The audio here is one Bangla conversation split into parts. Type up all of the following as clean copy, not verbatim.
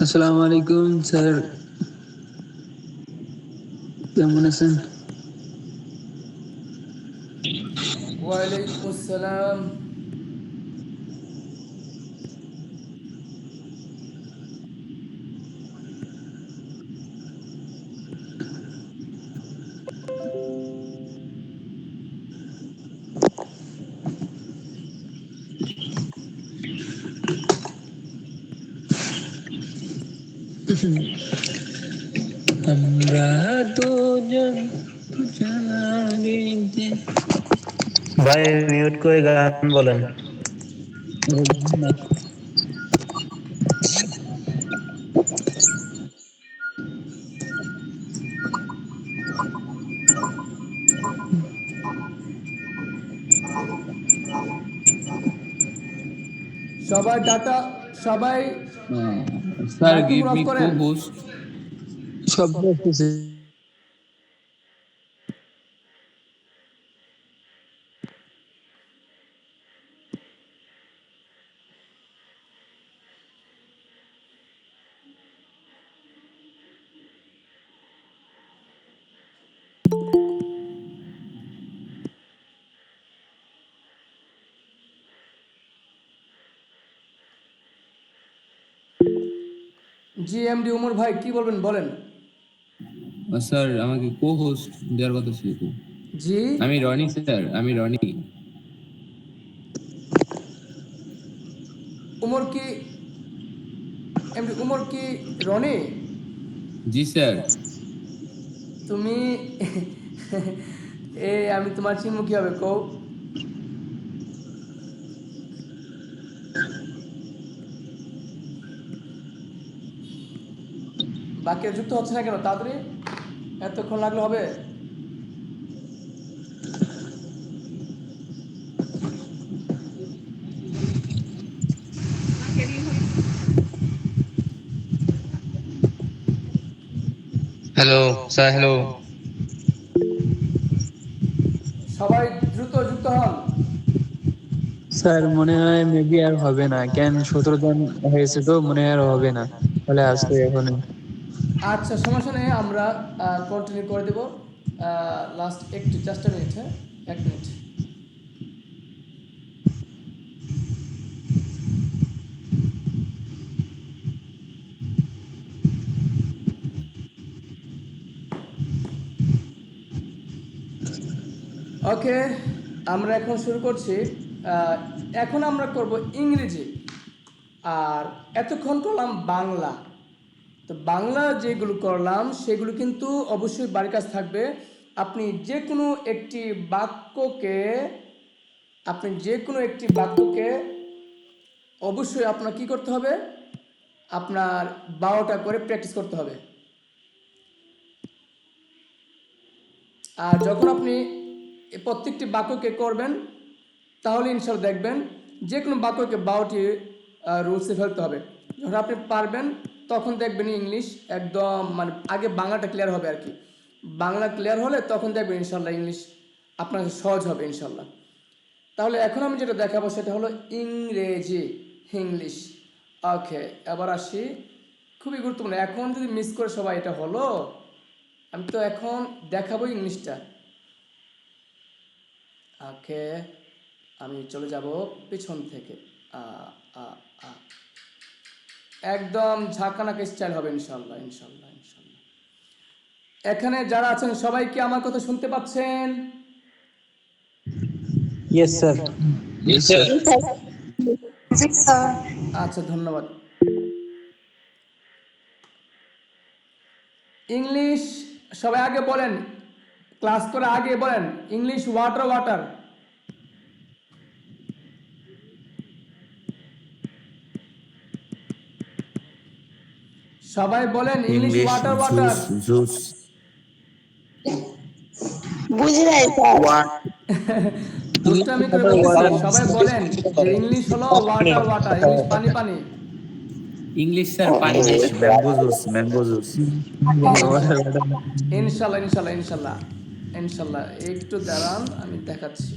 আসসালামু আলাইকুম স্যার, কেমন আছেন? ওয়ালাইকুম আসসালাম। আমরা দুজন জানি যে ভাই মিউট করে গান বলেন। সবাই ডাটা, সবাই sir microphone give of me করেন। co-host. শব্দ আসতেছে। জি এমডি উমর ভাই কি বলবেন বলেন। স্যার আমাকে co-host দেওয়ার কথা ছিল তো। জি আমি রনি স্যার, আমি রনি। উমর কি এমডি উমর কি রনি? জি স্যার। তুমি আমি তোমার চিনব কিভাবে কও? বাকি যুক্ত হচ্ছে না কেন? তাড়াতাড়ি, এতক্ষণ লাগলে হবে? Hello sir, hello. সবাই দ্রুত যুক্ত হন। স্যার মনে হয় মেবি আর হবে না, কেন 17 জন হয়েছে তো মনে হয় আর হবে না, তাহলে আজকে এখন আচ্ছা সমস্যা নেই, আমরা কন্টিনিউ করে দেব। লাস্ট একটু জাস্ট মিনিট, হ্যাঁ 1 মিনিট। ওকে, আমরা এখন শুরু করছি। এখন আমরা করব ইংরেজি, আর এতক্ষণ করলাম বাংলা। তো বাংলা যেগুলো করলাম সেগুলো কিন্তু অবশ্যই বাড়ির কাছে থাকবে। আপনি যে কোনো একটি বাক্যকে অবশ্যই আপনার কি করতে হবে, আপনার 12টা করে প্র্যাকটিস করতে হবে। আর যখন আপনি প্রত্যেকটি বাক্যকে করবেন তাহলে ইনশাল্লাহ দেখবেন যে কোনো বাক্যকে 12টি রুলসে ফেলতে হবে। যখন আপনি পারবেন তখন দেখবেন ইংলিশ একদম, মানে আগে বাংলাটা ক্লিয়ার হবে আর কি। বাংলা ক্লিয়ার হলে তখন দেখবেন ইনশাল্লাহ ইংলিশ আপনার কাছে সহজ হবে ইনশাল্লাহ। তাহলে এখন আমি যেটা দেখাবো সেটা হলো ইংরেজি, ইংলিশ। ওকে, এবার আসি, খুবই গুরুত্বপূর্ণ। এখন যদি মিস করে সবাই, এটা হলো, আমি তো এখন দেখাবো ইংলিশটা। ওকে, আমি চলে যাব পিছন থেকে। আ আ আ একদম ঝাঁকানাকা স্টাইল হবে ইনশাল্লাহ ইনশাল্লাহ ইনশাল্লাহ। এখানে যারা আছেন সবাই কি আমার কথা শুনতে পাচ্ছেন? Yes sir. Yes sir. জি স্যার। আচ্ছা, ধন্যবাদ। ইংলিশ সবাই আগে বলেন, ক্লাস করে আগে বলেন ইংলিশ ওয়াটার ওয়াটার। সবাই বলেন English English water water. Juice juice বুঝি নাই স্যার। দুষ্টামি করে বলতেছি, সবাই বলেন যে ইংলিশ হলো ওয়াটার ওয়াটার, ইংলিশ পানি পানি। ইংলিশ স্যার পানি জুস ম্যাঙ্গো জুস ইনশাল্লাহ ইনশাল্লাহ ইনশাল্লাহ ইনশাল্লাহ একটু দাঁড়ান, আমি দেখাচ্ছি।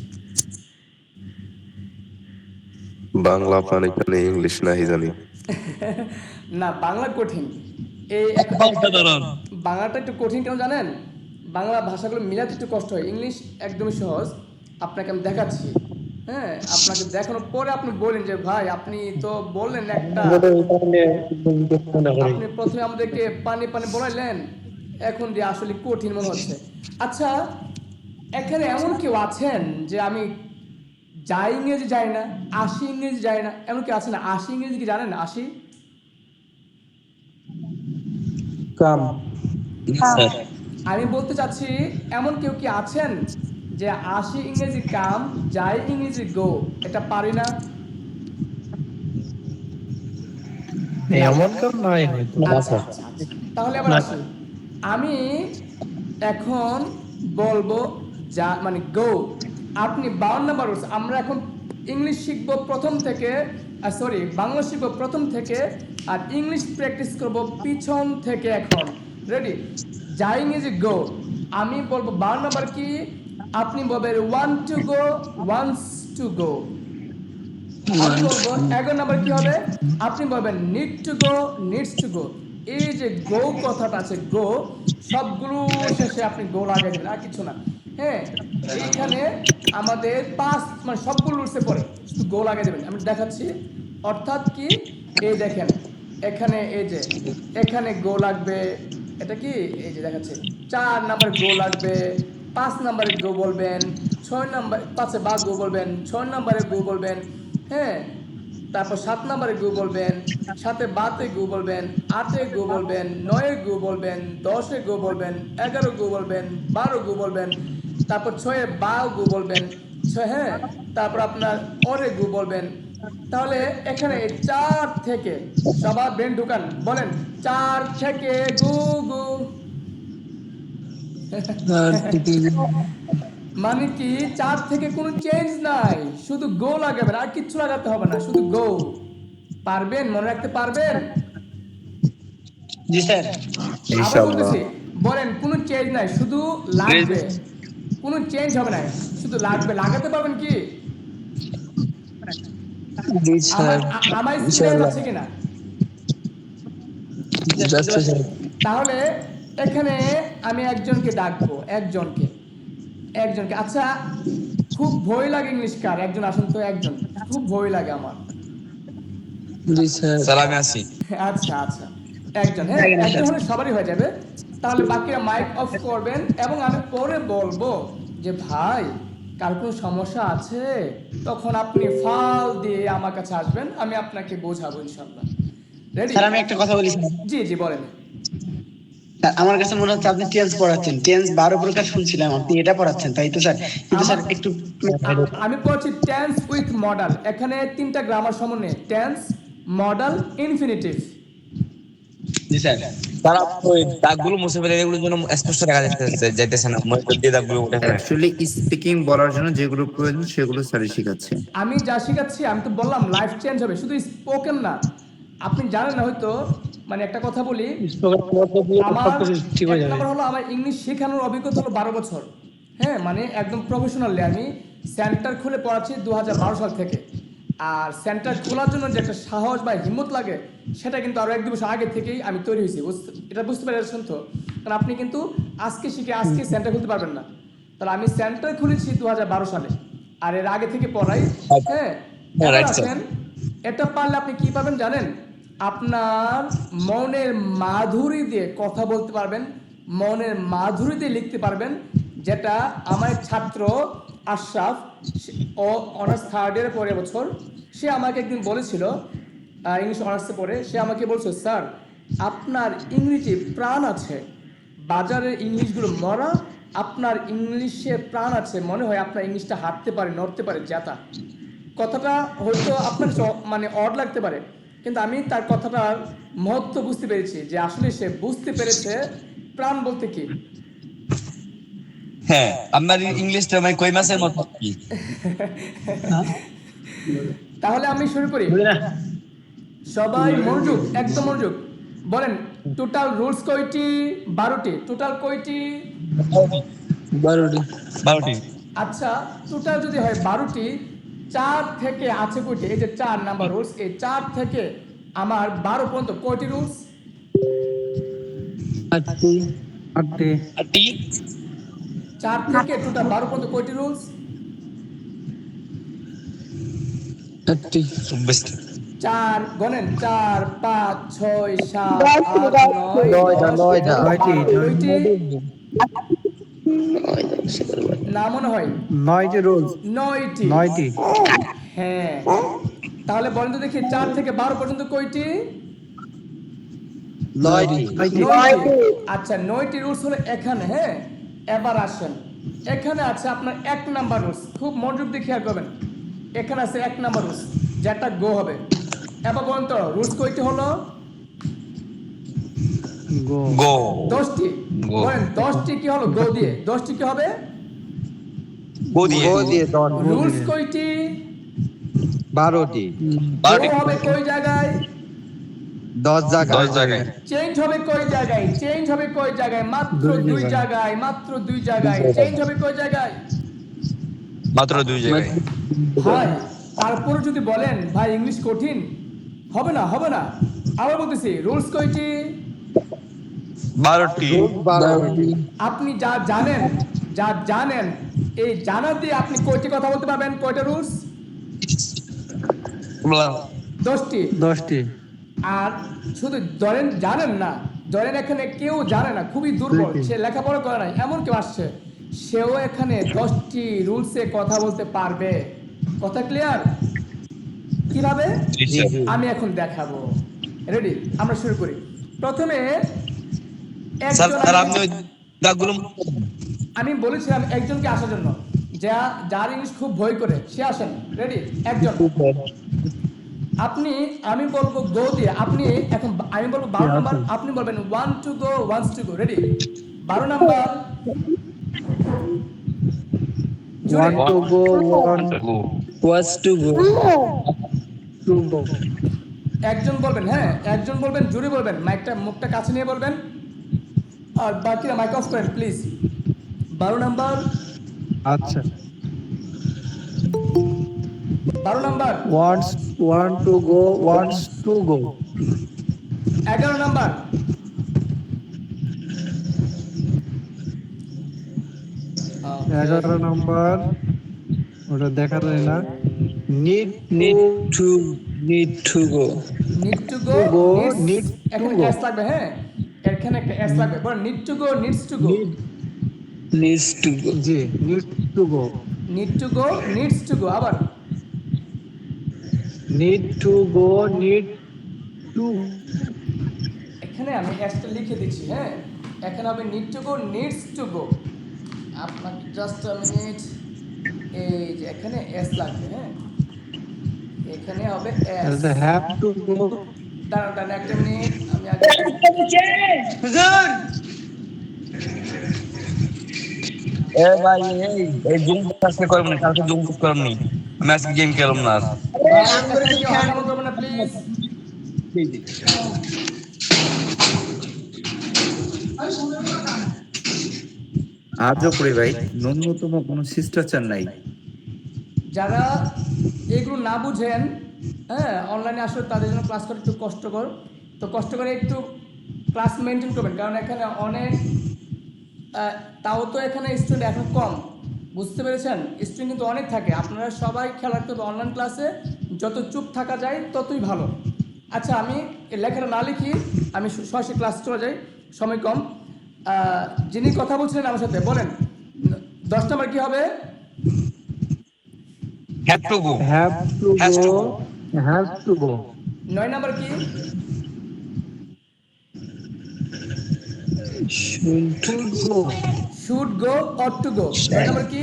বাংলা পানি পানি ইংলিশ নাহি জানি। না, বাংলা কঠিন। বাংলাটা একটু কঠিন কেন জানেন? বাংলা ভাষাগুলো মিলাতে একটু কষ্ট হয়, ইংলিশ একদমই সহজ। আপনাকে আমি দেখাচ্ছি। হ্যাঁ, আপনাকে দেখানোর পরে আপনি বলেন যে ভাই আপনি তো বললেন একটা, আপনি প্রথমে আমাদেরকে পানি পানি বলাইলেন, এখন দিয়ে আসলে কঠিন মনে হচ্ছে। আচ্ছা, এখানে এমন কেউ আছেন যে আমি যাই ইংরেজি যাই না, আশি ইংরেজি যাই না, এমন কেউ আছে না? আশি ইংরেজি কি জানেন? আশি কাম আমি বলতে চাচ্ছি, এমন কেউ কি আছেন যে আশি ইংরেজি কাম, যাই ইংরেজি গো, এটা পারি না? এমন কেউ নাই হয়তো। আচ্ছা আচ্ছা আচ্ছা, তাহলে আবার আসি। আমি এখন বলবো যা মানে গো, আপনি 52 নাম্বার রুলস। আমরা এখন ইংলিশ শিখবো প্রথম থেকে, সরি বাংলা শিখবো প্রথম থেকে, আর ইংলিশ প্র্যাকটিস করবো পিছন থেকে। এখন রেডি? যা ইংরেজি গো, আমি বলবো 52 নাম্বার কি, আপনি বলবেন want to go, wants to go. আমি বলবো 11 নাম্বার কি হবে, আপনি বলবেন need to go, needs to go. এই যে গো কথাটা আছে, গো, সবগুলো শেষে আপনি গো লাগিয়ে দেবেন, আর কিছু না। হ্যাঁ, এইখানে আমাদের পাঁচ মানে সবগুলো রুলসে পড়ে, শুধু গো লাগিয়ে দেবেন। আমি দেখাচ্ছি, অর্থাৎ কি, এই দেখেন এখানে, এই যে এখানে গো লাগবে, এটা কি, এই যে দেখাচ্ছে 4 নাম্বার গো লাগবে, 5 নাম্বারে গো বলবেন, 6 নাম্বার 5-এ বা গো বলবেন, 6 নাম্বারে গো বলবেন। হ্যাঁ, তারপর 7 নাম্বারে গো বলবেন, 7-এ বাতে গো বলবেন, 8-এ গো বলবেন, 9-এ গো বলবেন, 10-এ গো বলবেন, 11 গো বলবেন, 12 গো বলবেন, তারপর 6-এ বা গো বলবেন, হ্যাঁ, তারপর আপনার অরে গো বলবেন। তাহলে এখানে 4 থেকে, সবার ব্রেন ঢুকান, বলেন 4 থেকে গু গু। মানে কি, 4 থেকে কোনো চেঞ্জ নাই, শুধু গো লাগাবেন, আর কিচ্ছু লাগাতে হবে না, শুধু গো। পারবেন? মনে রাখতে পারবেন? জি স্যার। আবার ইনশাআল্লাহ। বলতেছি, বলেন কোনো চেঞ্জ নাই, শুধু লাগবে, কোনো চেঞ্জ হবে না, শুধু লাগবে। লাগাতে পারবেন কি? জি আমার স্যার, আমার স্ক্রিনে ইনশাআল্লাহ আছে কিনা? যাচ্ছে স্যার। তাহলে এখানে আমি একজনকে ডাকবো, একজনকে, একজনকে। আচ্ছা, খুব ভয় লাগে ইংলিশ কার? একজন আসুন তো, একজন। খুব ভয় লাগে আমার। জি স্যার। আচ্ছা আচ্ছা, একজন, হ্যাঁ, একজন হলে সবারই হয়ে যাবে। তাহলে বাকিরা মাইক অফ করবেন, এবং আমি পরে বলবো যে ভাই কার কোনো সমস্যা আছে, তখন আপনি ফাল দিয়ে আমার কাছে আসবেন, আমি আপনাকে বোঝাবো ইনশাল্লাহ। রেডি? স্যার আমি একটা কথা বলি স্যার। জি জি, বলেন। স্যার, আমার কাছে মনে হচ্ছে আপনি টেন্স পড়াচ্ছেন, টেন্স 12 প্রকার শুনছিলাম, আপনি এটা পড়াচ্ছেন তাই তো স্যার? কিন্তু স্যার একটু আমি পড়ছি টেন্স উইথ মডাল। এখানে 3টা গ্রামার সমন্বয়ে, টেন্স, মডাল, ইনফিনিটিভ। জি স্যার। তারা ওই দাগগুলো মুছে ফেলে, এগুলোর জন্য স্পষ্ট দেখা যাইতেছে না, মনে যে দাগগুলো উঠে ফেলে। অ্যাকচুয়ালি স্পিকিং বলার জন্য যেগুলো প্রয়োজন সেগুলো স্যারই শিখাচ্ছে। আমি যা শিখাচ্ছি, আমি তো বললাম লাইফ চেঞ্জ হবে, শুধু স্পোকেন না। আপনি জানেন না হয়তো, মানে একটা কথা বলি, আমার ঠিক হয়ে এক যাবে। নম্বর হলো, আমার ইংলিশ শেখানোর অভিজ্ঞতা হলো 12 বছর। হ্যাঁ, মানে একদম প্রফেশনালি আমি সেন্টার খুলে পড়াচ্ছি 2012 সাল থেকে। আর সেন্টার খোলার জন্য যে একটা সাহস বা হিম্মত লাগে, সেটা কিন্তু আরও 1-2 বছর আগে থেকেই আমি তৈরি হয়েছি। এটা বুঝতে পেরেছেন তো? কারণ আপনি কিন্তু আজকে শিখে আজকে সেন্টার খুলতে পারবেন না। তাহলে আমি সেন্টার খুলেছি 2012 সালে, আর এর আগে থেকে পড়াই। হ্যাঁ, এবার রাইট স্যার। আসেন, এটা পারলে আপনি কি পাবেন জানেন? আপনার মনের মাধুরী দিয়ে কথা বলতে পারবেন, মনের মাধুরী দিয়ে লিখতে পারবেন। যেটা আমার ছাত্র আশরাফ, ও অনার্স 3rd ইয়ারে পড়ে বছর, সে আমাকে একদিন বলেছিল, ইংলিশ অনার্সে পড়ে, সে আমাকে বলছে, স্যার আপনার ইংরেজি প্রাণ আছে, বাজারের ইংলিশগুলো মরা, আপনার ইংলিশে প্রাণ আছে, মনে হয় আপনার ইংলিশটা হাঁটতে পারে, নড়তে পারে, জাতা। কথাটা হয়তো আপনার মানে অড লাগতে পারে, কিন্তু আমি তার কথাটার মহত্ব বুঝতে পেরেছি, যে আসলে সে বুঝতে পেরেছে প্রাণ বলতে কি। হ্যাঁ, আপনার ইংলিশটা মানে কই মাসের মতো কি? তাহলে আমি শুরু করি, সবাই মনোযোগ, একদম মনোযোগ। বলেন টোটাল রুলস কয়টি? 12টি। টোটাল কয়টি? 12টি। 12টি। আচ্ছা, টোটাল যদি হয় 12টি, 4 থেকে আছে কয়টি? এই যে 4 নাম্বার রুলস, এই 4 থেকে আমার 12 পর্যন্ত কয়টি রুলস? 8টি। 8টি। 4 থেকে টোটাল 12 পর্যন্ত কয়টি রুলস? 8টি। 24টি। 4 গণেন, 4 5 6 7 10টি, 8 9 নয়টা, 10 নয়টা। 11 কয়টি? 9 না মনে হয় 9টি রুলস। 9টি। 9টি। হ্যাঁ, তাহলে বলেন তো দেখি 4 থেকে 12 পর্যন্ত কয়টি? 9টি। 9টি। আচ্ছা, 9টি রুলস হলো এখানে। হ্যাঁ, এবার আসেন, এখানে আছে আপনার 1 নাম্বার রুলস। খুব মনোযোগ দিয়ে খেয়াল করবেন। এখানে আছে 1 নাম্বার রুলস, যেটা গো হবে। এবার বলেন তো রুলস কয়টি হলো? গো। 10টি। গো। বলেন 10টি কি হলো গো দিয়ে? 10টি কি হবে? গো দিয়ে। রুলস কয়টি? 12টি। গো হবে কয় জায়গায়? 10 জায়গায়। 10 জায়গায়। চেঞ্জ হবে কয় জায়গায়? চেঞ্জ হবে কয় জায়গায়? মাত্র 2 জায়গায়। মাত্র 2 জায়গায়। চেঞ্জ হবে কয় জায়গায়? মাত্র 2 জায়গায়। ভাই তারপরে যদি বলেন ভাই ইংলিশ কঠিন, হবে না, হবে না। আবার বলতেছি, রুলস কয়টি? 12টি। 12টি। আপনি যা জানেন, এই জানা দিয়ে আপনি কয়টি কথা বলতে পারবেন? কয়টা রুলস? 10টি। 10টি। আর শুধু জানেন না, ধরেন এখানে কেউ জানে না, খুবই দুর্বল, সে লেখাপড়া করে নাই, এমন কেউ আসছে, সেও এখানে 10টি রুলসে কথা বলতে পারবে। কথা ক্লিয়ার? কিভাবে? আমি এখন দেখাবো। রেডি? আমরা শুরু করি। প্রথমে স্যার একজন, স্যার আপনি ওই দাগগুলো আমি বলেছিলাম একজনকে আসার জন্য, যার ইংলিশ খুব ভয় করে সে আসেন। রেডি? একজন। আমি বলবো গো দিয়ে, আপনি এখন আমি বলবো 12 নাম্বার, আপনি বলবেন 1 to go, 1 to go। Ready? 12 number. 1 to go, 1 Was to go. to go. একজন বলবেন, হ্যাঁ একজন বলবেন, জোরে বলবেন, মাইকটা মুখটা কাছে নিয়ে বলবেন, আর বাকিরা মাইক অফ করেন প্লিজ। 12 নাম্বার। আচ্ছা। 12 number. Wants, want to go, wants to go. 11 number. 11 number, ওটা দেখা যায় না। Need Need to. Need to go. Need to go, need এখানে to go. এস লাগবে। হ্যাঁ, এখানে একটা এস লাগবে। বল need to go, needs to go. Needs to go. জি, need to go. Need to go, needs to go. আবার Need to go, need to. এখানে আমি এসটা লিখে দিচ্ছি। হ্যাঁ, এখানে হবে need to go, needs to গো। আপনাকে জাস্ট আ মিনিট, এই যে এখানে এস লাগবে। হ্যাঁ, এখানে হবে S. As a have to go. দাঁড়ান একটা মিনিট, আমি আগে এ ভাই এই জুম আজকে করব না, কালকে জুম করব না। আমি আজকে গেম খেলব না আর। এখানে কেউ হাঙ্গামা করবে না প্লিজ। আজও করি ভাই, ন্যূনতম কোনো শিষ্টাচার নাই। যারা এগুলো না বুঝেন, হ্যাঁ অনলাইনে আসলে তাদের জন্য ক্লাস করা একটু কষ্টকর, তো কষ্ট করে একটু ক্লাস মেনটেন করবেন, কারণ এখানে অনেক তাও তো এখানে স্টুডেন্ট এখন কম, বুঝতে পেরেছেন? স্টুডেন্ট কিন্তু অনেক থাকে। আপনারা সবাই খেয়াল রাখতে হবে অনলাইন ক্লাসে যত চুপ থাকা যায় ততই ভালো। আচ্ছা, আমি লেখাটা না লিখি, আমি সরাসরি ক্লাস চলে যাই, সময় কম। যিনি কথা বলছিলেন আমার সাথে বলেন 10 নম্বর কি হবে? Have to go. Have to Has to go, has to go. 9 number কি? Should go, should go, ought to go. 9 number কি?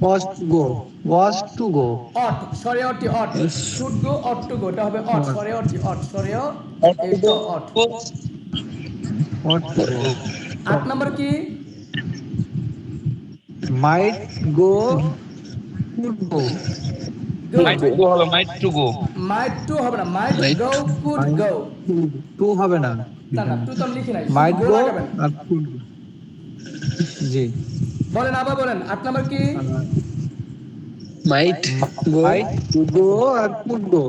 was to go, was to go. অট, সরে অটি, অট। শুড গো, অট টু গো, এটা হবে অট, সরে অটি, অট, সরেও এইটা অট। What to go. 8 নম্বর কি? Might go, could go. Go, might to go হলো might to go. Might two হবে না, মাইট গো কুড গো। টু হবে না, না না, টু তো আমি লিখি নাই, শুধু মাইট গো গো লাগাবেন। আর কুড গো। জি, বলেন, আবার বলেন, 8 নাম্বার কি? মাইট গো আর কুড গো।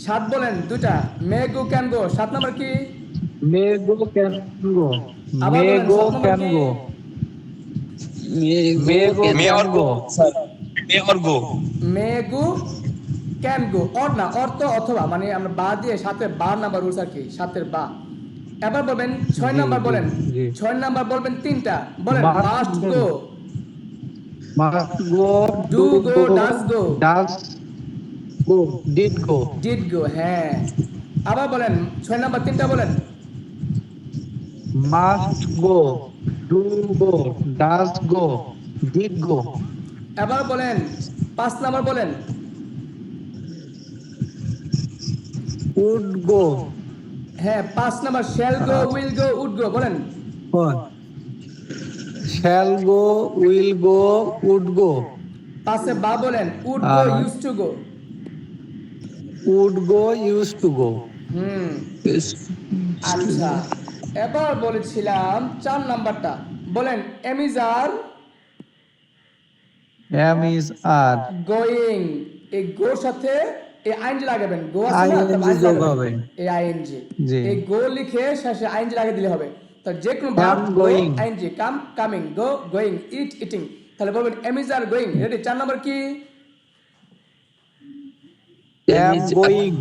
7 বলেন দুইটা, মে গো ক্যান গো। 7 নাম্বার কি? মে গো ক্যান গো, আবার মে বলেন, গো 7 নাম্বার ক্যান কি? Go, may go may can or go. Go sir, may or go. May go can go, or না, অর তো অথবা, মানে আমরা বা দিয়ে সাথে বা নাম্বার রুলস আর কি, সাথের বা। এবার বলবেন 6 নাম্বার, বলেন জি। 6 নাম্বার বলবেন তিনটা, বলেন Must must go, go, must go, do go, does go, does go, did go. Did go. হ্যাঁ, আবার বলেন 6 নাম্বার তিনটা বলেন। Must go, do go, does go, did go. এবার বলেন 5 নাম্বার বলেন। উড গো, হ্যাঁ, 5 number shall go, will go, would go, বলেন। Shall go, will go, would go. পাশে বা বলেন, would go, use to go. Would go, use to গো। হুম, আচ্ছা। এবার বলেছিলাম 4 নাম্বারটা, বলেন am is are am is are, going. এই গোর সাথে এই আইনজি লাগাবেন, গো আছে না, তবে ING আইনজি যোগ লাগাবেন। হবে। এই আইএনজি, জি। এই গো লিখে শেষে আইনজি লাগিয়ে দিলে হবে। তো যে কোনো Am verb go, going. ING, come coming, go going, eat eating. তাহলে বলবেন am is are going. Ready? 4 number কি? এম গোয়িং,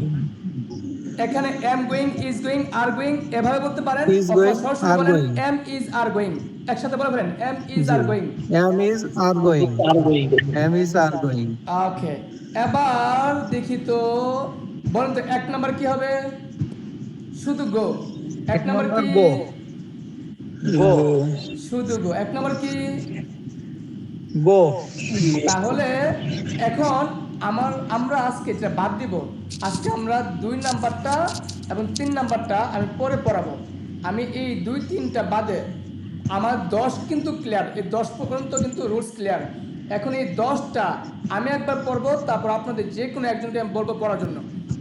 এখানে am going, is going, are going এভাবে বলতে পারেন, Is অথবা going, সরাসরি are বলেন going. Am is are going. একসাথে বলে ফেলেন, am is are going. Am is are going, am is are going. Okay, এবার দেখি তো, বলেন তো 1 নাম্বার কি হবে? শুধু গো। 1 নাম্বার কি? গো, গো, শুধু গো। 1 নাম্বার কি? গো। তাহলে এখন আমরা আজকে যেটা বাদ দিব, আজকে আমরা 2 নাম্বারটা এবং 3 নাম্বারটা আমি পরে পড়াবো। আমি এই 2-3টা বাদে আমার 10 কিন্তু ক্লিয়ার, এই 10 পর্যন্ত কিন্তু রুলস ক্লিয়ার। এখন এই 10টা আমি একবার পড়বো, তারপর আপনাদের যে কোনো একজনকে আমি বলবো পড়ার জন্য,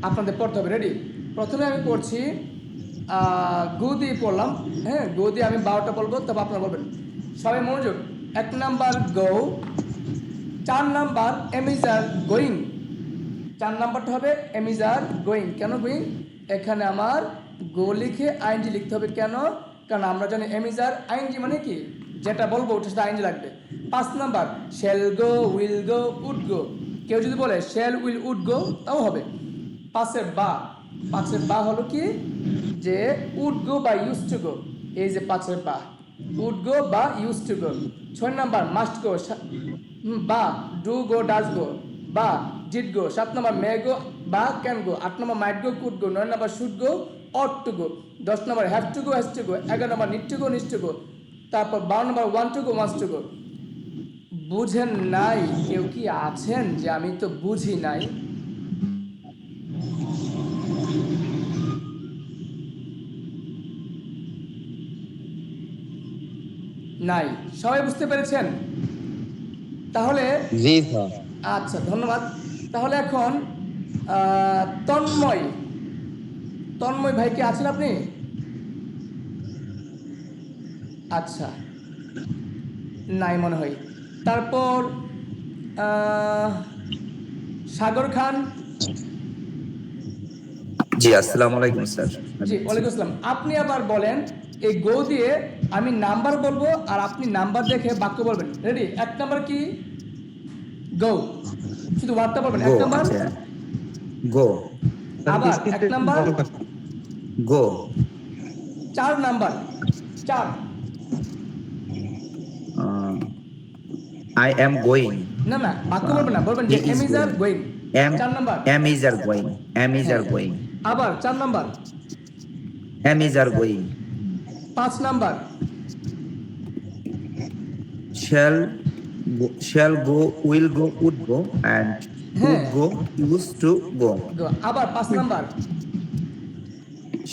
আপনাদের পড়তে হবে। রেডি? প্রথমে আমি পড়ছি, গো দিয়ে পড়লাম। হ্যাঁ, গো দিয়ে আমি 12টা বলবো, তারপর আপনারা বলবেন। সবাই মনোযোগ। 1 number go, 4 number am is are going. 4 নাম্বারটা হবে এম ইজ আর গোয়িং। কেন গোয়িং? এখানে আমার গো লিখে আইএনজি লিখতে হবে। কেন? কারণ আমরা জানি এম ইজ আর আইএনজি মানে কি, যেটা বলবো ওটার সাথে আইএনজি লাগবে। 5 number shall go, will go, would go. কেউ যদি বলে শ্যাল উইল উড গো, তাও হবে। পাশের বা হলো কি, যে উড গো বা ইউজ টু গো। এই যে পাশের বা, উড গো বা use to go. 6 number must গো, বা ডু গো, ডাজ গো, বা did go. 7 number may go বা can go. 8 number might go, could go. 9 number should go, ought to go. 10 number have to go, has to go. 11 number need to go, needs to go. তারপর 12 number want to go, wants to go. বুঝেন নাই? কেউ কি আছেন যে আমি তো বুঝি নাই? নাই? সবাই বুঝতে পেরেছেন? তাহলে জি স্যার। আচ্ছা, ধন্যবাদ। তাহলে এখন তন্ময় ভাই কি আছেন আপনি? আচ্ছা, নাই মনে হয়। তারপর সাগর খান। জি, আসসালামু আলাইকুম স্যার। জি, ওয়ালাইকুম আসসালাম। আপনি আবার বলেন, এই গো দিয়ে আমি নাম্বার বলবো আর আপনি নাম্বার দেখে বাক্য বলবেন। রেডি? 1 নাম্বার কি? গো। শুধু ওয়ার্ডটা বলবেন। 1 গো, নাম্বার। আচ্ছা, গো, আবার 1 number. Go, 4 number. 4। I am going, না না, বাক্য বলবেন না, বলবেন যে He is M is R going. Going. 4 number. Am is are going, am is are going, আবার 4 number. Am is are going. 5 number. shall go, will go, would go, and would হ্যাঁ। go, used to go. গো। আবার 5 number.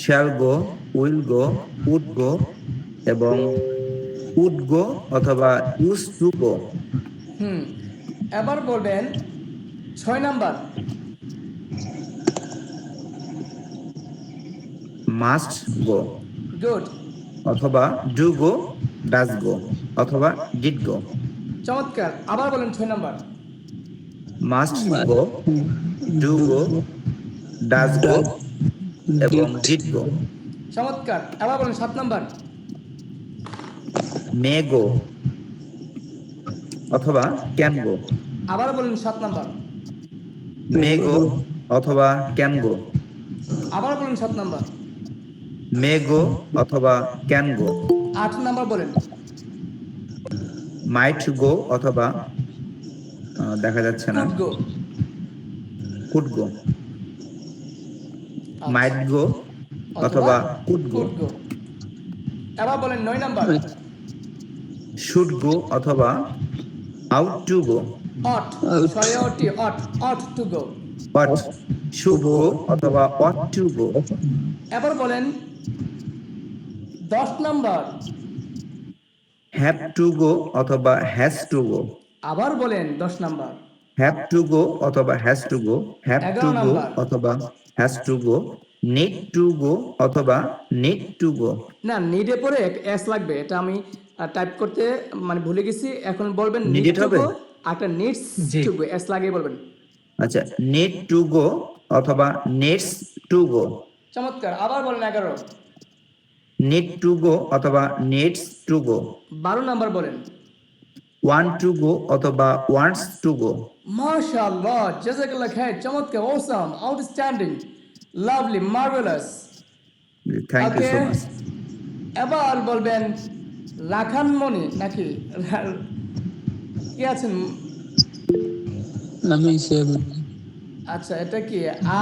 shall go, will go, would go এবং would go অথবা used to go. এবার বলবেন 6 নাম্বার মাস্ট গো গুড, অথবা ডু গো, ডাজ গো অথবা ডিড গো। চমৎকার। আবার বলেন 6 number. Must go, do go, does go এবং ডিড গো। চমৎকার। আবার বলেন 7 নাম্বার। মে গো অথবা ক্যান গো। আবার বলেন 7 নাম্বার। মে গো অথবা ক্যান গো। আবার বলেন 7 নাম্বার। মে গো অথবা ক্যান গো। 8 নাম্বার বলেন। মাইট গো অথবা দেখা যাচ্ছে না, কুড গো। কুড গো। মাইট গো অথবা কুড গো। কুড গো। আবার বলেন 9 নাম্বার। শুড গো অথবা ought to go. Ought, sorry ought, ought to go. But should go অথবা অট টু গো। এবার বলেন 10 নাম্বার। হ্যাভ টু গো অথবা হ্যাজ টু গো। আবার বলেন 10 নাম্বার। হ্যাভ টু গো অথবা has to go. Have to 11 go number. অথবা has to go. Need to go অথবা নিড টু গো। না, নিডে পরে এস লাগবে, এটা আমি টাইপ করতে মানে ভুলে গেছি। এখন বলবেন নিড Needed টু হবে? গো, একটা নিডস টু গো, এস লাগিয়ে বলবেন। আচ্ছা, নিড টু গো অথবা নিডস টু গো। চমৎকার। আবার বলেন 11। নিড টু গো অথবা নিডস টু গো। 12 নাম্বার বলেন। ওয়ান্ট টু গো অথবা ওয়ান্টস টু গো। মাশাআল্লাহ, জাযাকাল্লাহ খাইর, চমৎকার, awesome, outstanding, lovely, marvellous. Thank you so Okay. Much. এবার বলবেন রাখান মনি নাকি কি আছেন? আমি সে আচ্ছা, এটা কি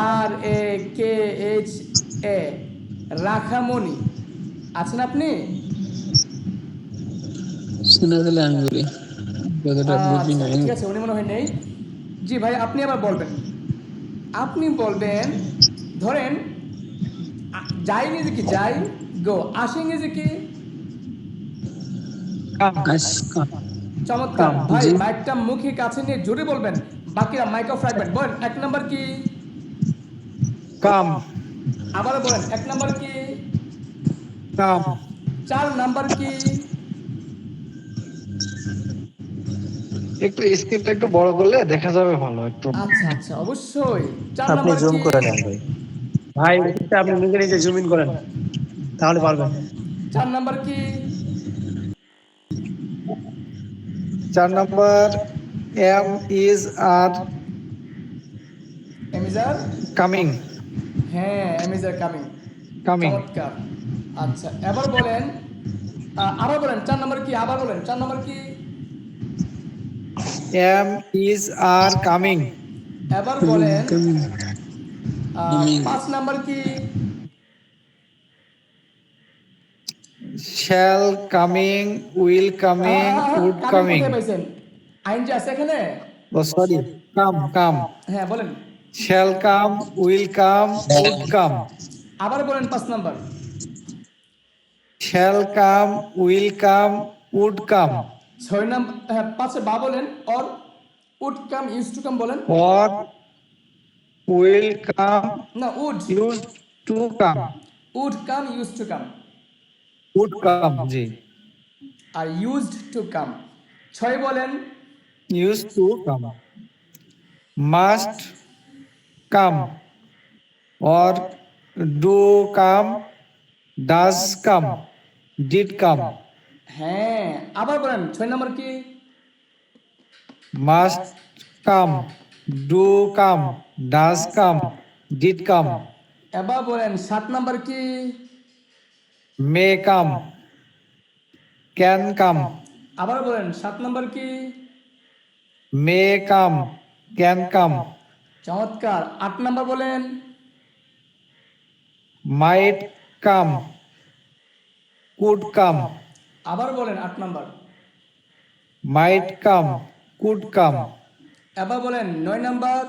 আর এ কে এইচ এ, রাখামণি আছেন আপনি? শোনা দিলে আমি বলি, যতটা বুঝি আচ্ছা, নাই। ঠিক আছে, উনি মনে হয় নেই। জি ভাই, আপনি আবার বলবেন। আপনি বলবেন, ধরেন যাই ইংরেজি কি যাই, গো, আসে ইংরেজি কি? চমৎকার ভাই, মাইকটা মুখে কাছে নিয়ে জোরে বলবেন, বাকিরা মাইক অফ রাখবেন। বলেন 1 নাম্বার কি? কাম। আবার বলেন 1 নাম্বার কি? কাম। 4 নাম্বার কি? একটু স্ক্রিনটা একটু বড় করলে দেখা যাবে ভালো একটু। আচ্ছা আচ্ছা, অবশ্যই। 4 আপনি নাম্বার জুম কি? করে নেন ভাই। ভাই এটা আপনি নিজে নিজে জুম ইন করেন তাহলে পারবেন। 4 নাম্বার কি? 4 number am is are am is are. Coming. হ্যাঁ, এমিজার কামিং। কামিং। চমৎকার। আচ্ছা, এবার বলেন আবার বলেন 4 নাম্বার কি? আবার বলেন 4 নাম্বার কি? Am is are coming. এবার বলেন 5 নাম্বার কি? Shall coming, will coming, would coming. কোথায় পাইছেন? আইন যে আছে এখানে। ও সরি, কাম কাম। হ্যাঁ, বলেন। Shall come, will come, would come. আবার বলেন 5 number. Shall come, will come, would come. 6 number, হ্যাঁ 5 বা বলেন, or would come, use to come বলেন। or will come, না, would. used to come, would come, use to come. would come, জি। আর ইউজড টু কাম। 6 বলেন। used to come, must come, or do come, does come, did come, হ্যাঁ, আবার বলেন 6 নাম্বার কি? must come, do come, does come, did come, এবার বলেন 7 নাম্বার কি? may come, can come, আবার বলেন 7 নাম্বার কি? may come, can come, চমৎকার। 8 নাম্বার বলেন। might come, could come, আবার বলেন 8 number. might come, could come, এবার বলেন 9 number.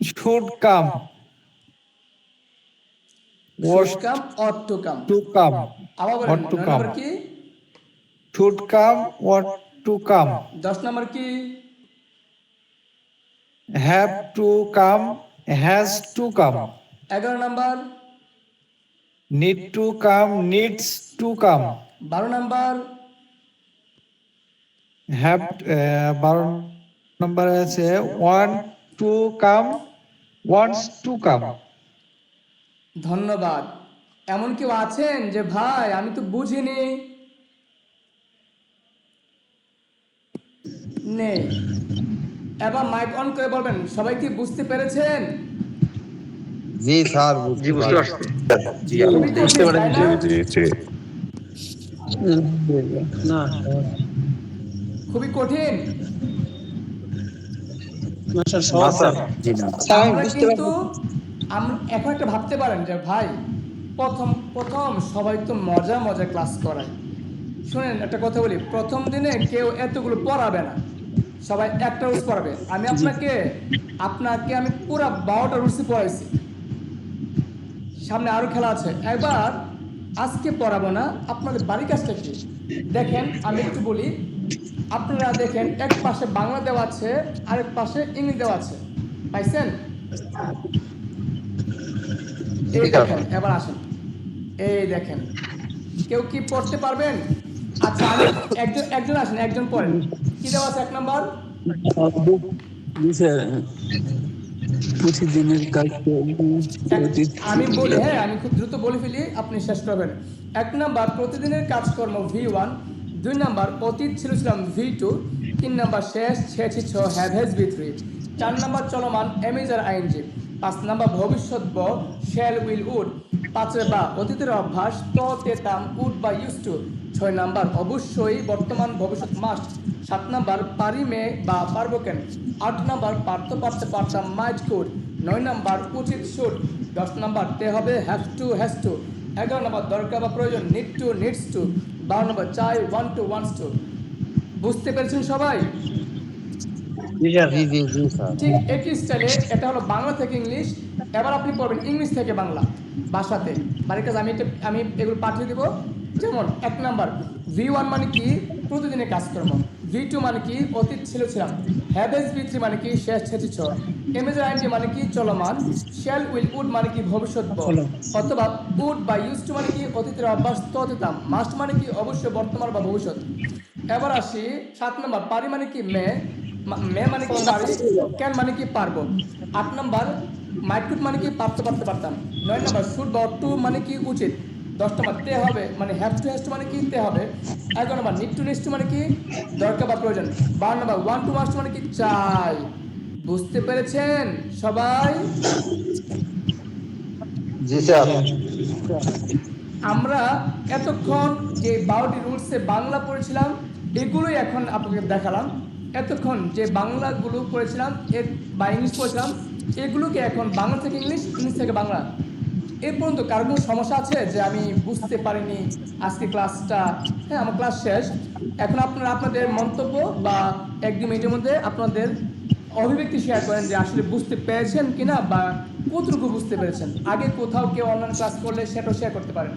should come, was should come, ought to come. to come, আবার বলেন ought to 9 come, নাম্বার কি? should come, ought to come, 10 number কি? Have to come, has to come, 11 number? Need to come, needs to come, 12 number? Have 12 নম্বরে আছে want to come, wants to come. ধন্যবাদ। এমন কেউ আছেন যে ভাই আমি তো বুঝিনি? নেই। এবার মাইক অন করে বলবেন সবাই কি বুঝতে পেরেছেন? জি স্যার, জি, বুঝতে পারছি। জি খুবই বুঝতে কঠিন, পারেন তাই জি না? জি জি না খুবই কঠিন। না স্যার, না সহজ স্যার। স্যার। জি না। স্যার আমি আমরা বুঝতে কিন্তু পারছি। আমরা এখন একটা ভাবতে পারেন যে ভাই প্রথম প্রথম সবাই তো মজা মজা ক্লাস করায়। শুনেন একটা কথা বলি, প্রথম দিনে কেউ এতগুলো পড়াবে না, সবাই একটা রুলস পড়াবে। আমি আপনাকে আপনাকে আমি পুরো 12টা রুলসই পড়াইছি, সামনে আরো খেলা আছে। এবার আজকে পড়াবো না, আপনাদের বাড়ির কাজটা কি দেখেন। আমি একটু বলি, আপনারা দেখেন এক পাশে বাংলা দেওয়া আছে, আরেক পাশে ইংলিশ দেওয়া আছে, পাইছেন? এই দেখেন, এবার আসেন, এই দেখেন, কেউ কি পড়তে পারবেন? আচ্ছা আমি একজন একজন আসেন, একজন পড়েন। কি দেওয়া আছে 1 নাম্বার? জি স্যার, প্রতিদিনের কাজ আমি বলি, হ্যাঁ আমি খুব দ্রুত বলে ফেলি, আপনি শেষ করবেন। 1 নাম্বার প্রতিদিনের কাজকর্ম V1, 2 নাম্বার অতীত ছিল ছিলাম V2, 3 নাম্বার শেষ ছেছি ছ হ্যাভ হ্যাজ V3, 4 নাম্বার চলমান এমেজার আইএনজি, 5 নাম্বার ভবিষ্যৎ ব শ্যাল উইল উড, 5 বা অতীতের অভ্যাস ত তে তাম উড বা ইউজ টু, 6 নাম্বার অবশ্যই বর্তমান ভবিষ্যৎ মাস্ট, 7 নাম্বার পারি মে বা পারবো কেন, 8 নাম্বার পারতে পারতে পারতাম মাইট কুড, 9 নাম্বার উচিত শুড, 10 নাম্বার তে হবে have two has to, 11 number দরকার বা প্রয়োজন need to needs to, 12 number চাই ওয়ান্ট টু ওয়ান্টস টু। বুঝতে পেরেছেন সবাই? জি জি জি স্যার। ঠিক একই স্টাইলে এটা হলো বাংলা থেকে ইংলিশ। এবার আপনি পড়বেন ইংলিশ থেকে বাংলা ভাষাতে। বাড়ির কাছে আমি এগুলো পাঠিয়ে দেবো। যেমন 1 নাম্বার V1 মানে কি প্রতিদিনের কাজকর্ম, V2 মানে কি অতীত ছিল ছিলাম, হ্যাভেজ V3 মানে কি শেষ ছেছি ছ, এমেজার আইনটি মানে কি চলমান, শ্যাল উইল উড মানে কি ভবিষ্যৎ ব, অথবা উড বা ইউজ টু মানে কি অতীতের অভ্যাস ততেতাম, মাস্ট মানে কি অবশ্যই বর্তমান বা ভবিষ্যৎ। এবার আসি 7 নাম্বার পারি মানে কি মে, মে মানে কি পারি, ক্যান মানে কি পারবো, 8 নাম্বার মাইট কুড মানে কি পারতে পারতে পারতাম, 9 নাম্বার শুড বা টু মানে কি উচিত, 10 নাম্বার তে হবে মানে হ্যাভ টু হ্যাজ টু মানে কি তে হবে, 11 number need two needs to মানে কি দরকার বা প্রয়োজন, 12 নাম্বার ওয়ান টু ওয়ান্টস মানে কি চাই। বুঝতে পেরেছেন সবাই? জি স্যার। আমরা এতক্ষণ যে 12টি রুলসে বাংলা পড়েছিলাম এগুলোই এখন আপনাকে দেখালাম। এতক্ষণ যে বাংলাগুলো পড়েছিলাম বা ইংলিশ পড়েছিলাম এগুলোকে এখন বাংলা থেকে ইংলিশ, ইংলিশ থেকে বাংলা। এই পর্যন্ত কারো কোনো সমস্যা আছে যে আমি বুঝতে পারিনি আজকে ক্লাসটা? হ্যাঁ আমার ক্লাস শেষ। এখন আপনারা আপনাদের মন্তব্য বা 1-2 মিনিটের মধ্যে আপনাদের অভিব্যক্তি শেয়ার করেন যে আসলে বুঝতে পেরেছেন কিনা বা কতটুকু বুঝতে পেরেছেন। আগে কোথাও কেউ অনলাইন ক্লাস করলে সেটাও শেয়ার করতে পারেন।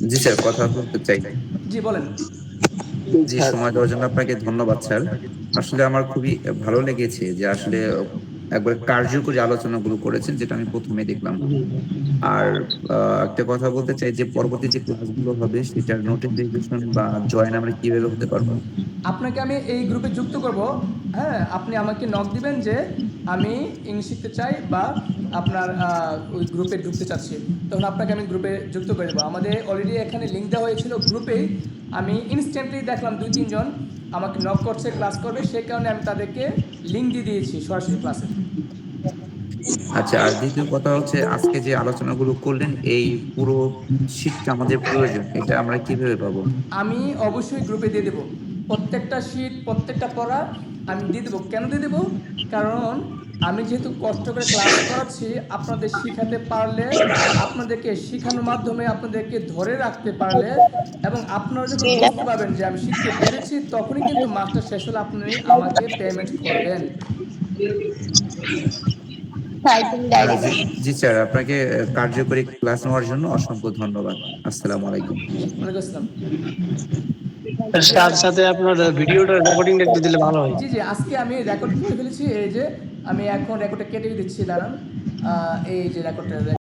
জি স্যার, কথা বলতে চাই। জি বলেন। জি, সময় দেওয়ার জন্য আপনাকে ধন্যবাদ স্যার। আসলে আমার খুবই ভালো লেগেছে যে আসলে একবার কার্যকরী আলোচনাগুলো করেছেন, যেটা আমি প্রথমে দেখলাম। আর একটা কথা বলতে চাই যে পরবর্তী যে ক্লাসগুলো হবে সেটার নোটিফিকেশন বা জয়েন আমরা কিভাবে হতে পারবো? আপনাকে আমি এই গ্রুপে যুক্ত করব। হ্যাঁ আপনি আমাকে নক দিবেন যে আমি ইংলিশ শিখতে চাই বা আপনার ওই গ্রুপে ঢুকতে চাচ্ছি, তখন আপনাকে আমি গ্রুপে যুক্ত করে দেবো। আমাদের অলরেডি এখানে লিঙ্ক দেওয়া হয়েছিল গ্রুপেই, আমি ইনস্ট্যান্টলি দেখলাম 2-3 জন আমাকে নক করছে ক্লাস করবে, সেই কারণে আমি তাদেরকে লিঙ্ক দিয়ে দিয়েছি সরাসরি ক্লাসে। আচ্ছা, আর দ্বিতীয় কথা হচ্ছে আজকে যে আলোচনাগুলো করলেন এই পুরো শীটটা আমাদের প্রয়োজন, এটা আমরা কিভাবে পাবো? আমি অবশ্যই গ্রুপে দিয়ে দেবো প্রত্যেকটা শীট, প্রত্যেকটা পড়া আমি দিয়ে দেবো। কেন দিয়ে দেবো? কারণ আমি যেহেতু কষ্ট করে ক্লাস করাচ্ছি, আপনাদের শিখাতে পারলে, আপনাদেরকে শেখানোর মাধ্যমে আপনাদেরকে ধরে রাখতে পারলে এবং আপনারা যখন বুঝতে পারবেন যে আমি শিখতে পেরেছি, তখনই কিন্তু মাস্টার শেষ হলে আপনি আমাকে পেমেন্ট করবেন। জি জি স্যার, আপনাকে কার্যকরী ক্লাস নেওয়ার জন্য অসংখ্য ধন্যবাদ। আসসালামু আলাইকুম। ওয়ালাইকুম আসসালাম। তার সাথে আপনার ভিডিওটা রেকর্ডিংটা একটু দিলে ভালো হয়। জি জি, আজকে আমি রেকর্ড করে ফেলেছি, এই যে আমি এখন রেকর্ডটা কেটে দিচ্ছি, দাঁড়ান। এই যে রেকর্ডটা